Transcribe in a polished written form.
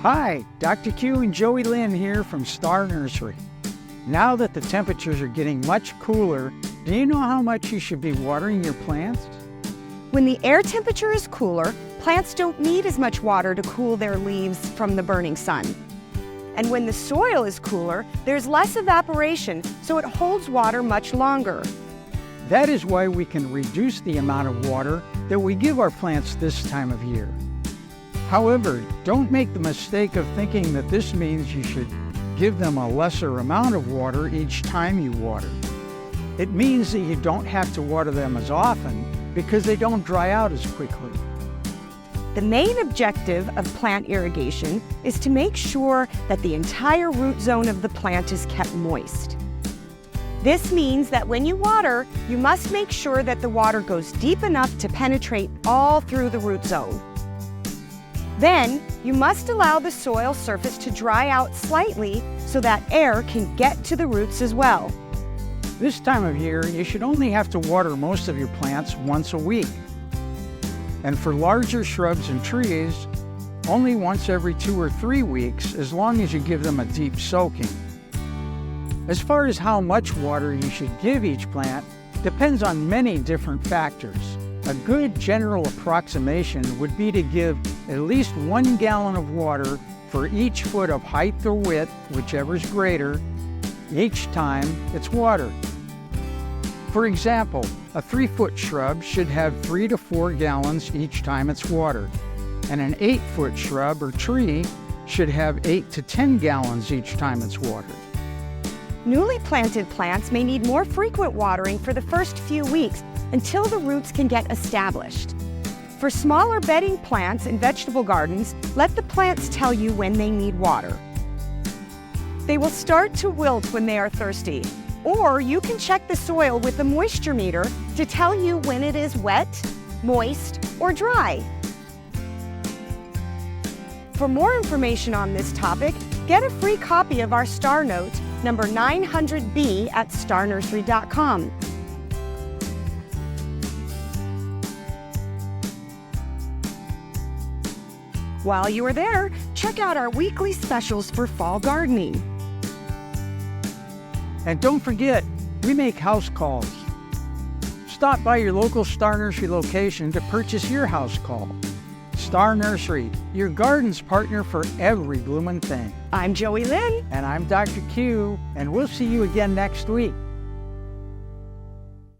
Hi, Dr. Q and Joey Lynn here from Star Nursery. Now that the temperatures are getting much cooler, do you know how much you should be watering your plants? When the air temperature is cooler, plants don't need as much water to cool their leaves from the burning sun. And when the soil is cooler, there's less evaporation, so it holds water much longer. That is why we can reduce the amount of water that we give our plants this time of year. However, don't make the mistake of thinking that this means you should give them a lesser amount of water each time you water. It means that you don't have to water them as often because they don't dry out as quickly. The main objective of plant irrigation is to make sure that the entire root zone of the plant is kept moist. This means that when you water, you must make sure that the water goes deep enough to penetrate all through the root zone. Then, you must allow the soil surface to dry out slightly so that air can get to the roots as well. This time of year, you should only have to water most of your plants once a week. And for larger shrubs and trees, only once every 2 or 3 weeks, as long as you give them a deep soaking. As far as how much water you should give each plant depends on many different factors. A good general approximation would be to give at least 1 gallon of water for each foot of height or width, whichever is greater, each time it's watered. For example, a 3-foot shrub should have 3 to 4 gallons each time it's watered, and an 8-foot shrub or tree should have 8 to 10 gallons each time it's watered. Newly planted plants may need more frequent watering for the first few weeks until the roots can get established. For smaller bedding plants in vegetable gardens, let the plants tell you when they need water. They will start to wilt when they are thirsty, or you can check the soil with a moisture meter to tell you when it is wet, moist, or dry. For more information on this topic, get a free copy of our Star Note, number 900B at starnursery.com. While you are there, check out our weekly specials for fall gardening. And don't forget, we make house calls. Stop by your local Star Nursery location to purchase your house call. Star Nursery, your garden's partner for every bloomin' thing. I'm Joey Lynn. And I'm Dr. Q, and we'll see you again next week.